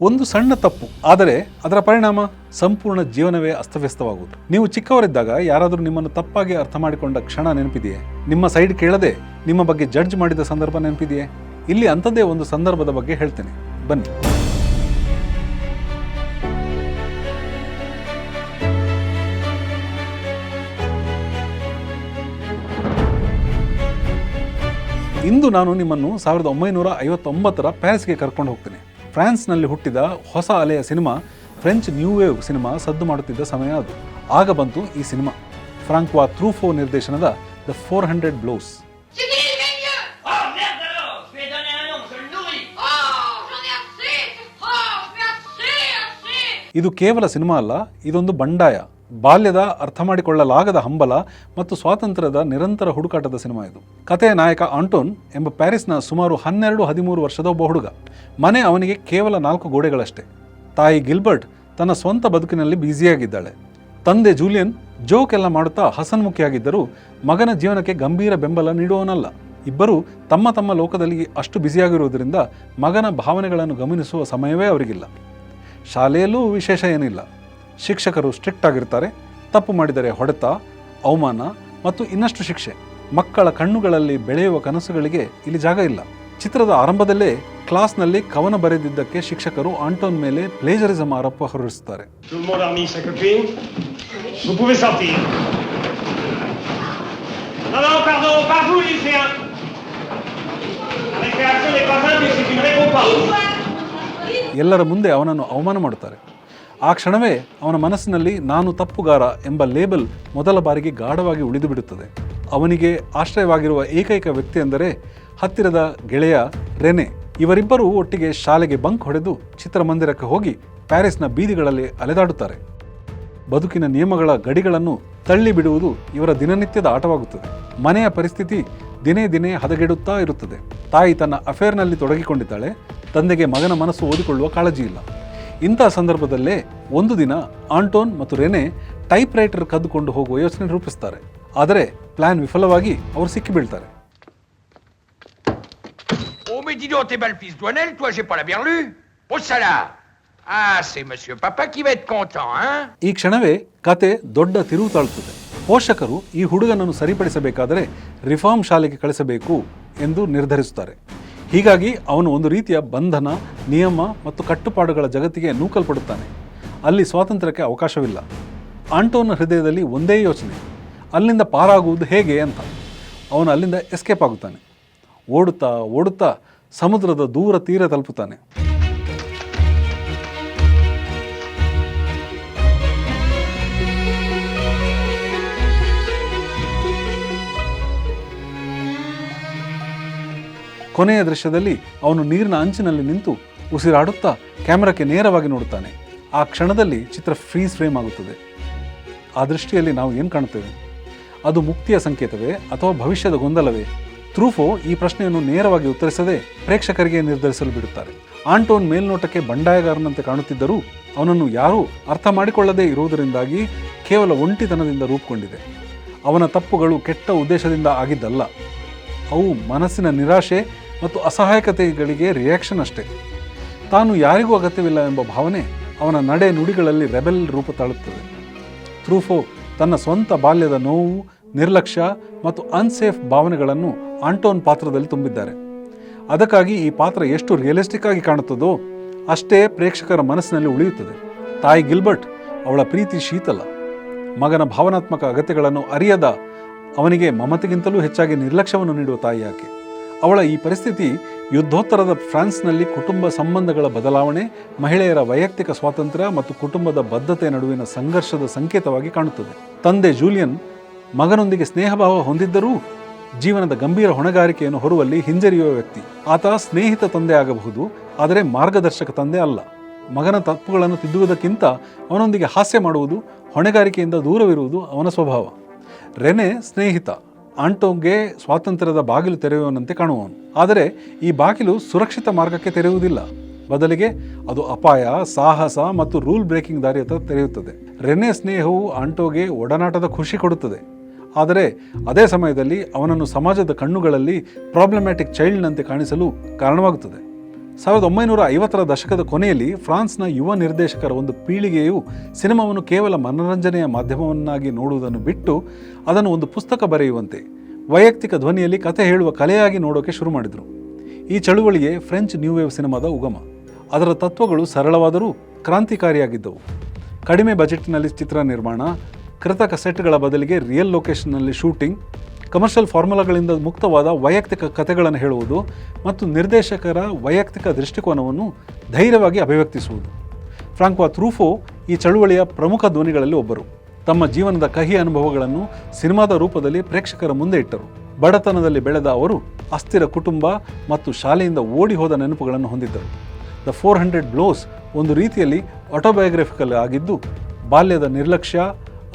ಒಂದು ಸಣ್ಣ ತಪ್ಪು, ಆದರೆ ಅದರ ಪರಿಣಾಮ ಸಂಪೂರ್ಣ ಜೀವನವೇ ಅಸ್ತವ್ಯಸ್ತವಾಗುವುದು. ನೀವು ಚಿಕ್ಕವರಿದ್ದಾಗ ಯಾರಾದರೂ ನಿಮ್ಮನ್ನು ತಪ್ಪಾಗಿ ಅರ್ಥ ಮಾಡಿಕೊಂಡ ಕ್ಷಣ ನೆನಪಿದೆಯೇ? ನಿಮ್ಮ ಸೈಡ್ ಕೇಳದೆ ನಿಮ್ಮ ಬಗ್ಗೆ ಜಡ್ಜ್ ಮಾಡಿದ ಸಂದರ್ಭ ನೆನಪಿದೆಯೇ? ಇಲ್ಲಿ ಅಂಥದ್ದೇ ಒಂದು ಸಂದರ್ಭದ ಬಗ್ಗೆ ಹೇಳ್ತೇನೆ, ಬನ್ನಿ. ಇಂದು ನಾನು ನಿಮ್ಮನ್ನು 1959ರ ಪ್ಯಾರಿಸ್ಗೆ ಕರ್ಕೊಂಡು ಹೋಗ್ತೇನೆ. ಫ್ರಾನ್ಸ್ನಲ್ಲಿ ಹುಟ್ಟಿದ ಹೊಸ ಅಲೆಯ cinema French new wave cinema ಸದ್ದು ಮಾಡುತ್ತಿದ್ದ ಸಮಯ ಅದು. ಆಗ ಬಂತು ಈ ಸಿನಿಮಾ, ಫ್ರಾಂಕ್ವಾ ಟ್ರೂಫೋ ನಿರ್ದೇಶನದ ದ 400 ಬ್ಲೋಸ್. ಇದು ಕೇವಲ ಸಿನಿಮಾ ಅಲ್ಲ, ಇದೊಂದು ಬಂಡಾಯ, ಬಾಲ್ಯದ ಅರ್ಥ ಮಾಡಿಕೊಳ್ಳಲಾಗದ ಹಂಬಲ ಮತ್ತು ಸ್ವಾತಂತ್ರ್ಯದ ನಿರಂತರ ಹುಡುಕಾಟದ ಸಿನಿಮಾ ಇದು. ಕಥೆಯ ನಾಯಕ ಆಂಟೋನ್ ಎಂಬ ಪ್ಯಾರಿಸ್ನ ಸುಮಾರು 12-13 ವರ್ಷದ ಒಬ್ಬ ಹುಡುಗ. ಮನೆ ಅವನಿಗೆ ಕೇವಲ 4 ಗೋಡೆಗಳಷ್ಟೇ. ತಾಯಿ ಗಿಲ್ಬರ್ಟ್ ತನ್ನ ಸ್ವಂತ ಬದುಕಿನಲ್ಲಿ ಬ್ಯುಸಿಯಾಗಿದ್ದಾಳೆ. ತಂದೆ ಜೂಲಿಯನ್ ಜೋಕ್ ಎಲ್ಲ ಮಾಡುತ್ತಾ ಹಸನ್ಮುಖಿಯಾಗಿದ್ದರೂ ಮಗನ ಜೀವನಕ್ಕೆ ಗಂಭೀರ ಬೆಂಬಲ ನೀಡುವವನಲ್ಲ. ಇಬ್ಬರು ತಮ್ಮ ತಮ್ಮ ಲೋಕದಲ್ಲಿ ಅಷ್ಟು ಬ್ಯುಸಿಯಾಗಿರುವುದರಿಂದ ಮಗನ ಭಾವನೆಗಳನ್ನು ಗಮನಿಸುವ ಸಮಯವೇ ಅವರಿಗಿಲ್ಲ. ಶಾಲೆಯಲ್ಲೂ ವಿಶೇಷ ಏನಿಲ್ಲ. ಶಿಕ್ಷಕರು ಸ್ಟ್ರಿಕ್ಟ್ ಆಗಿರ್ತಾರೆ. ತಪ್ಪು ಮಾಡಿದರೆ ಹೊಡೆತ, ಅವಮಾನ ಮತ್ತು ಇನ್ನಷ್ಟು ಶಿಕ್ಷೆ. ಮಕ್ಕಳ ಕಣ್ಣುಗಳಲ್ಲಿ ಬೆಳೆಯುವ ಕನಸುಗಳಿಗೆ ಇಲ್ಲಿ ಜಾಗ ಇಲ್ಲ. ಚಿತ್ರದ ಆರಂಭದಲ್ಲೇ ಕ್ಲಾಸ್ನಲ್ಲಿ ಕವನ ಬರೆದಿದ್ದಕ್ಕೆ ಶಿಕ್ಷಕರು ಆಂಟೋನ್ ಮೇಲೆ ಪ್ಲೇಜರಿಸಮ್ ಆರೋಪ ಹೊರಿಸುತ್ತಾರೆ. ಎಲ್ಲರ ಮುಂದೆ ಅವನನ್ನು ಅವಮಾನ ಮಾಡುತ್ತಾರೆ. ಆ ಕ್ಷಣವೇ ಅವನ ಮನಸ್ಸಿನಲ್ಲಿ ನಾನು ತಪ್ಪುಗಾರ ಎಂಬ ಲೇಬಲ್ ಮೊದಲ ಬಾರಿಗೆ ಗಾಢವಾಗಿ ಉಳಿದು ಬಿಡುತ್ತದೆ. ಅವನಿಗೆ ಆಶ್ರಯವಾಗಿರುವ ಏಕೈಕ ವ್ಯಕ್ತಿ ಎಂದರೆ ಹತ್ತಿರದ ಗೆಳೆಯ ರೆನೆ. ಇವರಿಬ್ಬರೂ ಒಟ್ಟಿಗೆ ಶಾಲೆಗೆ ಬಂಕ್ ಹೊಡೆದು ಚಿತ್ರಮಂದಿರಕ್ಕೆ ಹೋಗಿ ಪ್ಯಾರಿಸ್ನ ಬೀದಿಗಳಲ್ಲಿ ಅಲೆದಾಡುತ್ತಾರೆ. ಬದುಕಿನ ನಿಯಮಗಳ ಗಡಿಗಳನ್ನು ತಳ್ಳಿ ಬಿಡುವುದು ಇವರ ದಿನನಿತ್ಯದ ಆಟವಾಗುತ್ತದೆ. ಮನೆಯ ಪರಿಸ್ಥಿತಿ ದಿನೇ ದಿನೇ ಹದಗೆಡುತ್ತಾ ಇರುತ್ತದೆ. ತಾಯಿ ತನ್ನ ಅಫೇರ್ನಲ್ಲಿ ತೊಡಗಿಕೊಂಡಿದ್ದಾಳೆ. ತಂದೆಗೆ ಮಗನ ಮನಸ್ಸು ಓದಿಕೊಳ್ಳುವ ಕಾಳಜಿ ಇಲ್ಲ. ಇಂಥ ಸಂದರ್ಭದಲ್ಲೇ ಒಂದು ದಿನ ಆಂಟೋನ್ ಮತ್ತು ರೆನೆ ಟೈಪ್ ರೈಟರ್ ಕದ್ದುಕೊಂಡು ಹೋಗುವ ಯೋಚನೆ ರೂಪಿಸ್ತಾರೆ. ಆದರೆ ಪ್ಲಾನ್ ವಿಫಲವಾಗಿ ಅವರು ಸಿಕ್ಕಿ ಬೀಳ್ತಾರೆ. ಈ ಕ್ಷಣವೇ ಕತೆ ದೊಡ್ಡ ತಿರುವು ತಾಳುತ್ತದೆ. ಪೋಷಕರು ಈ ಹುಡುಗನನ್ನು ಸರಿಪಡಿಸಬೇಕಾದರೆ ರಿಫಾರ್ಮ್ ಶಾಲೆಗೆ ಕಳಿಸಬೇಕು ಎಂದು ನಿರ್ಧರಿಸುತ್ತಾರೆ. ಹೀಗಾಗಿ ಅವನು ಒಂದು ರೀತಿಯ ಬಂಧನ, ನಿಯಮ ಮತ್ತು ಕಟ್ಟುಪಾಡುಗಳ ಜಗತ್ತಿಗೆ ನೂಕಲ್ಪಡುತ್ತಾನೆ. ಅಲ್ಲಿ ಸ್ವಾತಂತ್ರ್ಯಕ್ಕೆ ಅವಕಾಶವಿಲ್ಲ. ಆಂಟೋನ್ ಹೃದಯದಲ್ಲಿ ಒಂದೇ ಯೋಚನೆ, ಅಲ್ಲಿಂದ ಪಾರಾಗುವುದು ಹೇಗೆ ಅಂತ. ಅವನು ಅಲ್ಲಿಂದ ಎಸ್ಕೇಪ್ ಆಗುತ್ತಾನೆ. ಓಡುತ್ತಾ ಓಡುತ್ತಾ ಸಮುದ್ರದ ದೂರ ತೀರ ತಲುಪುತ್ತಾನೆ. ಕೊನೆಯ ದೃಶ್ಯದಲ್ಲಿ ಅವನು ನೀರಿನ ಅಂಚಿನಲ್ಲಿ ನಿಂತು ಉಸಿರಾಡುತ್ತಾ ಕ್ಯಾಮೆರಾಕ್ಕೆ ನೇರವಾಗಿ ನೋಡುತ್ತಾನೆ. ಆ ಕ್ಷಣದಲ್ಲಿ ಚಿತ್ರ ಫ್ರೀಸ್ ಫ್ರೇಮ್ ಆಗುತ್ತದೆ. ಆ ದೃಷ್ಟಿಯಲ್ಲಿ ನಾವು ಏನು ಕಾಣುತ್ತೇವೆ? ಅದು ಮುಕ್ತಿಯ ಸಂಕೇತವೇ ಅಥವಾ ಭವಿಷ್ಯದ ಗೊಂದಲವೇ? ಟ್ರೂಫೋ ಈ ಪ್ರಶ್ನೆಯನ್ನು ನೇರವಾಗಿ ಉತ್ತರಿಸದೆ ಪ್ರೇಕ್ಷಕರಿಗೆ ನಿರ್ಧರಿಸಲು ಬಿಡುತ್ತಾರೆ. ಆಂಟೋನ್ ಮೇಲ್ನೋಟಕ್ಕೆ ಬಂಡಾಯಗಾರನಂತೆ ಕಾಣುತ್ತಿದ್ದರೂ ಅವನನ್ನು ಯಾರೂ ಅರ್ಥ ಮಾಡಿಕೊಳ್ಳದೇ ಇರುವುದರಿಂದಾಗಿ ಕೇವಲ ಒಂಟಿತನದಿಂದ ರೂಪುಗೊಂಡಿದೆ. ಅವನ ತಪ್ಪುಗಳು ಕೆಟ್ಟ ಉದ್ದೇಶದಿಂದ ಆಗಿದ್ದಲ್ಲ. ಅವು ಮನಸ್ಸಿನ ನಿರಾಶೆ ಮತ್ತು ಅಸಹಾಯಕತೆಗಳಿಗೆ ರಿಯಾಕ್ಷನ್ ಅಷ್ಟೇ. ತಾನು ಯಾರಿಗೂ ಅಗತ್ಯವಿಲ್ಲ ಎಂಬ ಭಾವನೆ ಅವನ ನಡೆ ನುಡಿಗಳಲ್ಲಿ ರೆಬೆಲ್ ರೂಪ ತಾಳುತ್ತದೆ. ಟ್ರೂಫೋ ತನ್ನ ಸ್ವಂತ ಬಾಲ್ಯದ ನೋವು, ನಿರ್ಲಕ್ಷ್ಯ ಮತ್ತು ಅನ್ಸೇಫ್ ಭಾವನೆಗಳನ್ನು ಆಂಟೋನ್ ಪಾತ್ರದಲ್ಲಿ ತುಂಬಿದ್ದಾರೆ. ಅದಕ್ಕಾಗಿ ಈ ಪಾತ್ರ ಎಷ್ಟು ರಿಯಲಿಸ್ಟಿಕ್ ಆಗಿ ಕಾಣುತ್ತದೋ ಅಷ್ಟೇ ಪ್ರೇಕ್ಷಕರ ಮನಸ್ಸಿನಲ್ಲಿ ಉಳಿಯುತ್ತದೆ. ತಾಯಿ ಗಿಲ್ಬರ್ಟ್ ಅವಳ ಪ್ರೀತಿ ಶೀತಲ, ಮಗನ ಭಾವನಾತ್ಮಕ ಅಗತ್ಯಗಳನ್ನು ಅರಿಯದ ಅವನಿಗೆ ಮಮತೆಗಿಂತಲೂ ಹೆಚ್ಚಾಗಿ ನಿರ್ಲಕ್ಷ್ಯವನ್ನು ನೀಡುವ ತಾಯಿ ಆಕೆ. ಅವಳ ಈ ಪರಿಸ್ಥಿತಿ ಯುದ್ಧೋತ್ತರದ ಫ್ರಾನ್ಸ್ನಲ್ಲಿ ಕುಟುಂಬ ಸಂಬಂಧಗಳ ಬದಲಾವಣೆ, ಮಹಿಳೆಯರ ವೈಯಕ್ತಿಕ ಸ್ವಾತಂತ್ರ್ಯ ಮತ್ತು ಕುಟುಂಬದ ಬದ್ಧತೆ ನಡುವಿನ ಸಂಘರ್ಷದ ಸಂಕೇತವಾಗಿ ಕಾಣುತ್ತದೆ. ತಂದೆ ಜೂಲಿಯನ್ ಮಗನೊಂದಿಗೆ ಸ್ನೇಹಭಾವ ಹೊಂದಿದ್ದರೂ ಜೀವನದ ಗಂಭೀರ ಹೊಣೆಗಾರಿಕೆಯನ್ನು ಹೊರುವಲ್ಲಿ ಹಿಂಜರಿಯುವ ವ್ಯಕ್ತಿ. ಆತ ಸ್ನೇಹಿತ ತಂದೆ ಆಗಬಹುದು, ಆದರೆ ಮಾರ್ಗದರ್ಶಕ ತಂದೆ ಅಲ್ಲ. ಮಗನ ತಪ್ಪುಗಳನ್ನು ತಿದ್ದುವುದಕ್ಕಿಂತ ಅವನೊಂದಿಗೆ ಹಾಸ್ಯ ಮಾಡುವುದು, ಹೊಣೆಗಾರಿಕೆಯಿಂದ ದೂರವಿರುವುದು ಅವನ ಸ್ವಭಾವ. ರೆನೆ ಸ್ನೇಹಿತ, ಆಂಟೋನ್ಗೆ ಸ್ವಾತಂತ್ರ್ಯದ ಬಾಗಿಲು ತೆರೆಯುವನಂತೆ ಕಾಣುವವನು. ಆದರೆ ಈ ಬಾಗಿಲು ಸುರಕ್ಷಿತ ಮಾರ್ಗಕ್ಕೆ ತೆರೆಯುವುದಿಲ್ಲ. ಬದಲಿಗೆ ಅದು ಅಪಾಯ, ಸಾಹಸ ಮತ್ತು ರೂಲ್ ಬ್ರೇಕಿಂಗ್ ದಾರಿಯತ್ತ ತೆರೆಯುತ್ತದೆ. ರೆನೆ ಸ್ನೇಹವು ಆಂಟೋಗೆ ಒಡನಾಟದ ಖುಷಿ ಕೊಡುತ್ತದೆ, ಆದರೆ ಅದೇ ಸಮಯದಲ್ಲಿ ಅವನನ್ನು ಸಮಾಜದ ಕಣ್ಣುಗಳಲ್ಲಿ ಪ್ರಾಬ್ಲಮ್ಯಾಟಿಕ್ ಚೈಲ್ಡ್ನಂತೆ ಕಾಣಿಸಲು ಕಾರಣವಾಗುತ್ತದೆ. 1950ರ ದಶಕದ ಕೊನೆಯಲ್ಲಿ ಫ್ರಾನ್ಸ್ನ ಯುವ ನಿರ್ದೇಶಕರ ಒಂದು ಪೀಳಿಗೆಯು ಸಿನಿಮಾವನ್ನು ಕೇವಲ ಮನರಂಜನೆಯ ಮಾಧ್ಯಮವನ್ನಾಗಿ ನೋಡುವುದನ್ನು ಬಿಟ್ಟು ಅದನ್ನು ಒಂದು ಪುಸ್ತಕ ಬರೆಯುವಂತೆ ವೈಯಕ್ತಿಕ ಧ್ವನಿಯಲ್ಲಿ ಕಥೆ ಹೇಳುವ ಕಲೆಯಾಗಿ ನೋಡೋಕೆ ಶುರು ಮಾಡಿದರು. ಈ ಚಳುವಳಿಗೆ ಫ್ರೆಂಚ್ ನ್ಯೂ ವೇವ್ ಸಿನಿಮಾದ ಉಗಮ. ಅದರ ತತ್ವಗಳು ಸರಳವಾದರೂ ಕ್ರಾಂತಿಕಾರಿಯಾಗಿದ್ದವು. ಕಡಿಮೆ ಬಜೆಟ್ನಲ್ಲಿ ಚಿತ್ರ ನಿರ್ಮಾಣ, ಕೃತಕ ಸೆಟ್ಗಳ ಬದಲಿಗೆ ರಿಯಲ್ ಲೊಕೇಶನ್ನಲ್ಲಿ ಶೂಟಿಂಗ್, ಕಮರ್ಷಿಯಲ್ ಫಾರ್ಮುಲಾಗಳಿಂದ ಮುಕ್ತವಾದ ವೈಯಕ್ತಿಕ ಕಥೆಗಳನ್ನು ಹೇಳುವುದು ಮತ್ತು ನಿರ್ದೇಶಕರ ವೈಯಕ್ತಿಕ ದೃಷ್ಟಿಕೋನವನ್ನು ಧೈರ್ಯವಾಗಿ ಅಭಿವ್ಯಕ್ತಿಸುವುದು. ಫ್ರಾಂಕ್ವಾ ಟ್ರೂಫೋ ಈ ಚಳುವಳಿಯ ಪ್ರಮುಖ ಧ್ವನಿಗಳಲ್ಲಿ ಒಬ್ಬರು. ತಮ್ಮ ಜೀವನದ ಕಹಿ ಅನುಭವಗಳನ್ನು ಸಿನಿಮಾದ ರೂಪದಲ್ಲಿ ಪ್ರೇಕ್ಷಕರ ಮುಂದೆ ಇಟ್ಟರು. ಬಡತನದಲ್ಲಿ ಬೆಳೆದ ಅವರು ಅಸ್ಥಿರ ಕುಟುಂಬ ಮತ್ತು ಶಾಲೆಯಿಂದ ಓಡಿ ಹೋದ ನೆನಪುಗಳನ್ನು ಹೊಂದಿದ್ದರು. ದ 400 ಬ್ಲೋಸ್ ಒಂದು ರೀತಿಯಲ್ಲಿ ಆಟೋಬಯೋಗ್ರಫಿಕಲ್ ಆಗಿದ್ದು, ಬಾಲ್ಯದ ನಿರ್ಲಕ್ಷ್ಯ,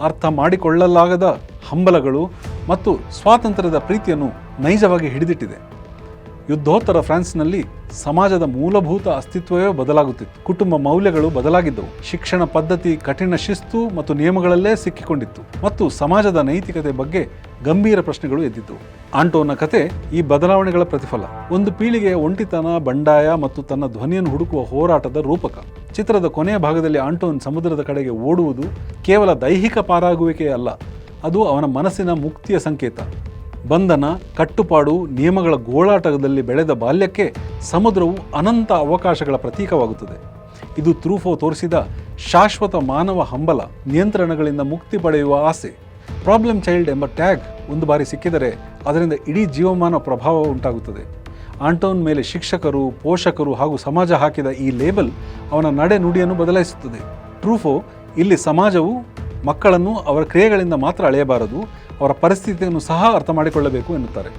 ಅರ್ಥ ಮಾಡಿಕೊಳ್ಳಲಾಗದ ಹಂಬಲಗಳು ಮತ್ತು ಸ್ವಾತಂತ್ರ್ಯದ ಪ್ರೀತಿಯನ್ನು ನೈಜವಾಗಿ ಹಿಡಿದಿಟ್ಟಿದೆ. ಯುದ್ಧೋತ್ತರ ಫ್ರಾನ್ಸ್ನಲ್ಲಿ ಸಮಾಜದ ಮೂಲಭೂತ ಅಸ್ತಿತ್ವವೇ ಬದಲಾಗುತ್ತಿತ್ತು. ಕುಟುಂಬ ಮೌಲ್ಯಗಳು ಬದಲಾಗಿದ್ದವು. ಶಿಕ್ಷಣ ಪದ್ಧತಿ ಕಠಿಣ ಶಿಸ್ತು ಮತ್ತು ನಿಯಮಗಳಲ್ಲೇ ಸಿಕ್ಕಿಕೊಂಡಿತ್ತು ಮತ್ತು ಸಮಾಜದ ನೈತಿಕತೆ ಬಗ್ಗೆ ಗಂಭೀರ ಪ್ರಶ್ನೆಗಳು ಎದ್ದಿದ್ದವು. ಆಂಟೋನ್ನ ಕತೆ ಈ ಬದಲಾವಣೆಗಳ ಪ್ರತಿಫಲ. ಒಂದು ಪೀಳಿಗೆಯ ಒಂಟಿತನ, ಬಂಡಾಯ ಮತ್ತು ತನ್ನ ಧ್ವನಿಯನ್ನು ಹುಡುಕುವ ಹೋರಾಟದ ರೂಪಕ. ಚಿತ್ರದ ಕೊನೆಯ ಭಾಗದಲ್ಲಿ ಆಂಟೋನ್ ಸಮುದ್ರದ ಕಡೆಗೆ ಓಡುವುದು ಕೇವಲ ದೈಹಿಕ ಪಾರಾಗುವಿಕೆ ಅಲ್ಲ, ಅದು ಅವನ ಮನಸ್ಸಿನ ಮುಕ್ತಿಯ ಸಂಕೇತ. ಬಂಧನ, ಕಟ್ಟುಪಾಡು, ನಿಯಮಗಳ ಗೋಳಾಟದಲ್ಲಿ ಬೆಳೆದ ಬಾಲ್ಯಕ್ಕೆ ಸಮುದ್ರವು ಅನಂತ ಅವಕಾಶಗಳ ಪ್ರತೀಕವಾಗುತ್ತದೆ. ಇದು ಟ್ರೂಫೋ ತೋರಿಸಿದ ಶಾಶ್ವತ ಮಾನವ ಹಂಬಲ, ನಿಯಂತ್ರಣಗಳಿಂದ ಮುಕ್ತಿ ಪಡೆಯುವ ಆಸೆ. ಪ್ರಾಬ್ಲಮ್ ಚೈಲ್ಡ್ ಎಂಬ ಟ್ಯಾಗ್ ಒಂದು ಬಾರಿ ಸಿಕ್ಕಿದರೆ ಅದರಿಂದ ಇಡೀ ಜೀವಮಾನ ಪ್ರಭಾವ ಉಂಟಾಗುತ್ತದೆ. ಆಂಟೋನ್ ಮೇಲೆ ಶಿಕ್ಷಕರು, ಪೋಷಕರು ಹಾಗೂ ಸಮಾಜ ಹಾಕಿದ ಈ ಲೇಬಲ್ ಅವನ ನಡೆ ನುಡಿಯನ್ನು ಬದಲಾಯಿಸುತ್ತದೆ. ಟ್ರೂಫೋ ಇಲ್ಲಿ ಸಮಾಜವು ಮಕ್ಕಳನ್ನು ಅವರ ಕ್ರಿಯೆಗಳಿಂದ ಮಾತ್ರ ಅಳೆಯಬಾರದು, ಅವರ ಪರಿಸ್ಥಿತಿಯನ್ನು ಸಹ ಅರ್ಥ ಮಾಡಿಕೊಳ್ಳಬೇಕು ಎನ್ನುತ್ತಾರೆ.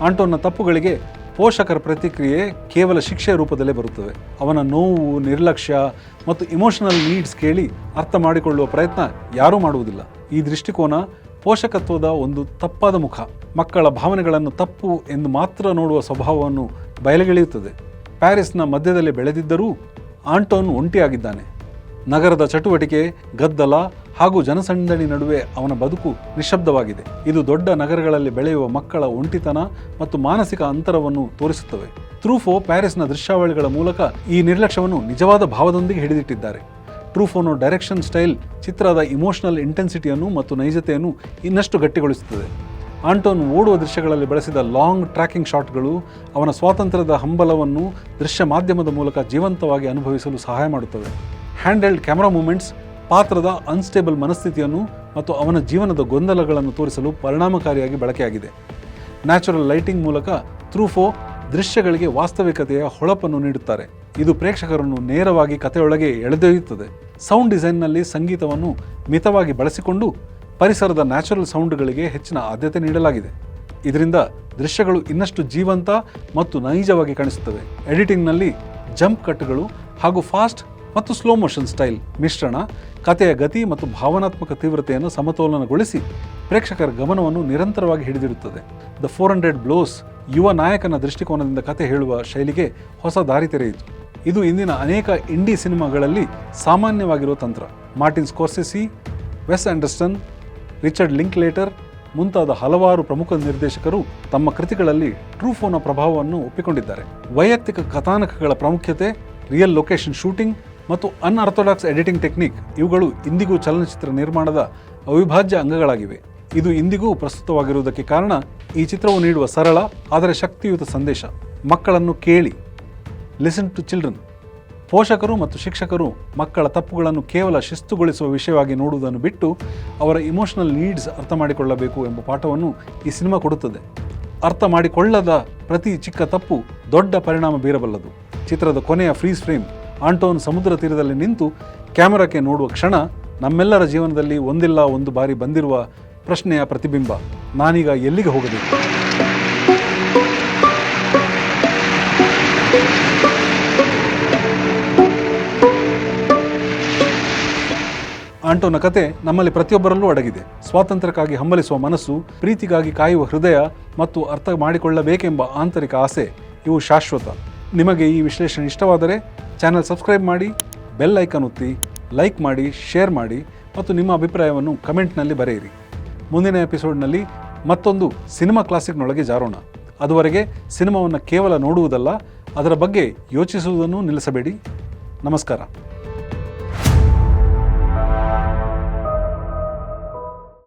ಆಂಟೋನ್ನ ತಪ್ಪುಗಳಿಗೆ ಪೋಷಕರ ಪ್ರತಿಕ್ರಿಯೆ ಕೇವಲ ಶಿಕ್ಷೆಯ ರೂಪದಲ್ಲೇ ಬರುತ್ತವೆ. ಅವನ ನೋವು, ನಿರ್ಲಕ್ಷ್ಯ ಮತ್ತು ಇಮೋಷನಲ್ ನೀಡ್ಸ್ ಕೇಳಿ ಅರ್ಥ ಮಾಡಿಕೊಳ್ಳುವ ಪ್ರಯತ್ನ ಯಾರೂ ಮಾಡುವುದಿಲ್ಲ. ಈ ದೃಷ್ಟಿಕೋನ ಪೋಷಕತ್ವದ ಒಂದು ತಪ್ಪಾದ ಮುಖ. ಮಕ್ಕಳ ಭಾವನೆಗಳನ್ನು ತಪ್ಪು ಎಂದು ಮಾತ್ರ ನೋಡುವ ಸ್ವಭಾವವನ್ನು ಬಯಲಿಗೆಳೆಯುತ್ತದೆ. ಪ್ಯಾರಿಸ್ನ ಮಧ್ಯದಲ್ಲಿ ಬೆಳೆದಿದ್ದರೂ ಆಂಟೋನ್ ಒಂಟಿಯಾಗಿದ್ದಾನೆ. ನಗರದ ಚಟುವಟಿಕೆ, ಗದ್ದಲ ಹಾಗೂ ಜನಸಂದಣಿ ನಡುವೆ ಅವನ ಬದುಕು ನಿಶ್ಶಬ್ದವಾಗಿದೆ. ಇದು ದೊಡ್ಡ ನಗರಗಳಲ್ಲಿ ಬೆಳೆಯುವ ಮಕ್ಕಳ ಒಂಟಿತನ ಮತ್ತು ಮಾನಸಿಕ ಅಂತರವನ್ನು ತೋರಿಸುತ್ತವೆ. ಟ್ರೂಫೋ ಪ್ಯಾರಿಸ್ನ ದೃಶ್ಯಾವಳಿಗಳ ಮೂಲಕ ಈ ನಿರ್ಲಕ್ಷ್ಯವನ್ನು ನಿಜವಾದ ಭಾವದೊಂದಿಗೆ ಹಿಡಿದಿಟ್ಟಿದ್ದಾರೆ. ಟ್ರೂಫೋನ ಡೈರೆಕ್ಷನ್ ಸ್ಟೈಲ್ ಚಿತ್ರದ ಇಮೋಷನಲ್ ಇಂಟೆನ್ಸಿಟಿಯನ್ನು ಮತ್ತು ನೈಜತೆಯನ್ನು ಇನ್ನಷ್ಟು ಗಟ್ಟಿಗೊಳಿಸುತ್ತದೆ. ಆಂಟೋನ್ ಓಡುವ ದೃಶ್ಯಗಳಲ್ಲಿ ಬಳಸಿದ ಲಾಂಗ್ ಟ್ರ್ಯಾಕಿಂಗ್ ಶಾಟ್ಗಳು ಅವನ ಸ್ವಾತಂತ್ರ್ಯದ ಹಂಬಲವನ್ನು ದೃಶ್ಯ ಮಾಧ್ಯಮದ ಮೂಲಕ ಜೀವಂತವಾಗಿ ಅನುಭವಿಸಲು ಸಹಾಯ ಮಾಡುತ್ತವೆ. ಹ್ಯಾಂಡ್ಹೆಲ್ಡ್ ಕ್ಯಾಮರಾ ಮೂಮೆಂಟ್ಸ್ ಪಾತ್ರದ ಅನ್ಸ್ಟೇಬಲ್ ಮನಸ್ಥಿತಿಯನ್ನು ಮತ್ತು ಅವನ ಜೀವನದ ಗೊಂದಲಗಳನ್ನು ತೋರಿಸಲು ಪರಿಣಾಮಕಾರಿಯಾಗಿ ಬಳಕೆಯಾಗಿದೆ. ನ್ಯಾಚುರಲ್ ಲೈಟಿಂಗ್ ಮೂಲಕ ಟ್ರೂಫೋ ದೃಶ್ಯಗಳಿಗೆ ವಾಸ್ತವಿಕತೆಯ ಹೊಳಪನ್ನು ನೀಡುತ್ತಾರೆ. ಇದು ಪ್ರೇಕ್ಷಕರನ್ನು ನೇರವಾಗಿ ಕಥೆಯೊಳಗೆ ಎಳೆದೊಯ್ಯುತ್ತದೆ. ಸೌಂಡ್ ಡಿಸೈನ್ನಲ್ಲಿ ಸಂಗೀತವನ್ನು ಮಿತವಾಗಿ ಬಳಸಿಕೊಂಡು ಪರಿಸರದ ನ್ಯಾಚುರಲ್ ಸೌಂಡ್ಗಳಿಗೆ ಹೆಚ್ಚಿನ ಆದ್ಯತೆ ನೀಡಲಾಗಿದೆ. ಇದರಿಂದ ದೃಶ್ಯಗಳು ಇನ್ನಷ್ಟು ಜೀವಂತ ಮತ್ತು ನೈಜವಾಗಿ ಕಾಣಿಸುತ್ತವೆ. ಎಡಿಟಿಂಗ್ನಲ್ಲಿ ಜಂಪ್ ಕಟ್ಗಳು ಹಾಗೂ ಫಾಸ್ಟ್ ಮತ್ತು ಸ್ಲೋ ಮೋಷನ್ ಸ್ಟೈಲ್ ಮಿಶ್ರಣ ಕಥೆಯ ಗತಿ ಮತ್ತು ಭಾವನಾತ್ಮಕ ತೀವ್ರತೆಯನ್ನು ಸಮತೋಲನಗೊಳಿಸಿ ಪ್ರೇಕ್ಷಕರ ಗಮನವನ್ನು ನಿರಂತರವಾಗಿ ಹಿಡಿದಿರುತ್ತದೆ. ದ 400 ಬ್ಲೋಸ್ ಯುವ ನಾಯಕನ ದೃಷ್ಟಿಕೋನದಿಂದ ಕತೆ ಹೇಳುವ ಶೈಲಿಗೆ ಹೊಸ ದಾರಿ ತೆರೆಯಿತು. ಇದು ಇಂದಿನ ಅನೇಕ ಇಂಡಿ ಸಿನಿಮಾಗಳಲ್ಲಿ ಸಾಮಾನ್ಯವಾಗಿರುವ ತಂತ್ರ. ಮಾರ್ಟಿನ್ ಸ್ಕೋರ್ಸೆಸಿ, ವೆಸ್ ಆಂಡರ್ಸನ್, ರಿಚರ್ಡ್ ಲಿಂಕ್ಲೇಟರ್ ಮುಂತಾದ ಹಲವಾರು ಪ್ರಮುಖ ನಿರ್ದೇಶಕರು ತಮ್ಮ ಕೃತಿಗಳಲ್ಲಿ ಟ್ರೂಫೋನ ಪ್ರಭಾವವನ್ನು ಒಪ್ಪಿಕೊಂಡಿದ್ದಾರೆ. ವೈಯಕ್ತಿಕ ಕಥಾನಕಗಳ ಪ್ರಾಮುಖ್ಯತೆ, ರಿಯಲ್ ಲೊಕೇಶನ್ ಶೂಟಿಂಗ್ ಮತ್ತು ಅನ್ಆರ್ಥೋಡಾಕ್ಸ್ ಎಡಿಟಿಂಗ್ ಟೆಕ್ನಿಕ್ ಇವುಗಳು ಇಂದಿಗೂ ಚಲನಚಿತ್ರ ನಿರ್ಮಾಣದ ಅವಿಭಾಜ್ಯ ಅಂಗಗಳಾಗಿವೆ. ಇದು ಇಂದಿಗೂ ಪ್ರಸ್ತುತವಾಗಿರುವುದಕ್ಕೆ ಕಾರಣ ಈ ಚಿತ್ರವು ನೀಡುವ ಸರಳ ಆದರೆ ಶಕ್ತಿಯುತ ಸಂದೇಶ. ಮಕ್ಕಳನ್ನು ಕೇಳಿ, ಲಿಸನ್ ಟು ಚಿಲ್ಡ್ರನ್. ಪೋಷಕರು ಮತ್ತು ಶಿಕ್ಷಕರು ಮಕ್ಕಳ ತಪ್ಪುಗಳನ್ನು ಕೇವಲ ಶಿಸ್ತುಗೊಳಿಸುವ ವಿಷಯವಾಗಿ ನೋಡುವುದನ್ನು ಬಿಟ್ಟು ಅವರ ಇಮೋಷನಲ್ ನೀಡ್ಸ್ ಅರ್ಥ ಮಾಡಿಕೊಳ್ಳಬೇಕು ಎಂಬ ಪಾಠವನ್ನು ಈ ಸಿನಿಮಾ ಕೊಡುತ್ತದೆ. ಅರ್ಥ ಮಾಡಿಕೊಳ್ಳದ ಪ್ರತಿ ಚಿಕ್ಕ ತಪ್ಪು ದೊಡ್ಡ ಪರಿಣಾಮ ಬೀರಬಲ್ಲದು. ಚಿತ್ರದ ಕೊನೆಯ ಫ್ರೀಸ್ ಫ್ರೇಮ್ ಆಂಟೋನ್ ಸಮುದ್ರ ತೀರದಲ್ಲಿ ನಿಂತು ಕ್ಯಾಮರಾಕ್ಕೆ ನೋಡುವ ಕ್ಷಣ ನಮ್ಮೆಲ್ಲರ ಜೀವನದಲ್ಲಿ ಒಂದಿಲ್ಲ ಒಂದು ಬಾರಿ ಬಂದಿರುವ ಪ್ರಶ್ನೆಯ ಪ್ರತಿಬಿಂಬ. ನಾನೀಗ ಎಲ್ಲಿಗೆ ಹೋಗಬೇಕು? ಆಂಟೋನ ಕತೆ ನಮ್ಮಲ್ಲಿ ಪ್ರತಿಯೊಬ್ಬರಲ್ಲೂ ಅಡಗಿದೆ. ಸ್ವಾತಂತ್ರ್ಯಕ್ಕಾಗಿ ಹಂಬಲಿಸುವ ಮನಸ್ಸು, ಪ್ರೀತಿಗಾಗಿ ಕಾಯುವ ಹೃದಯ ಮತ್ತು ಅರ್ಥ ಮಾಡಿಕೊಳ್ಳಬೇಕೆಂಬ ಆಂತರಿಕ ಆಸೆ ಇವು ಶಾಶ್ವತ. ನಿಮಗೆ ಈ ವಿಶ್ಲೇಷಣೆ ಇಷ್ಟವಾದರೆ ಚಾನಲ್ ಸಬ್ಸ್ಕ್ರೈಬ್ ಮಾಡಿ, ಬೆಲ್ ಐಕಾನ್ ಒತ್ತಿ, ಲೈಕ್ ಮಾಡಿ, ಶೇರ್ ಮಾಡಿ ಮತ್ತು ನಿಮ್ಮ ಅಭಿಪ್ರಾಯವನ್ನು ಕಮೆಂಟ್ನಲ್ಲಿ ಬರೆಯಿರಿ. ಮುಂದಿನ ಎಪಿಸೋಡ್ನಲ್ಲಿ ಮತ್ತೊಂದು ಸಿನಿಮಾ ಕ್ಲಾಸಿಕ್ನೊಳಗೆ ಜಾರೋಣ. ಅದುವರೆಗೆ ಸಿನಿಮಾವನ್ನು ಕೇವಲ ನೋಡುವುದಲ್ಲ, ಅದರ ಬಗ್ಗೆ ಯೋಚಿಸುವುದನ್ನು ನಿಲ್ಲಿಸಬೇಡಿ. ನಮಸ್ಕಾರ.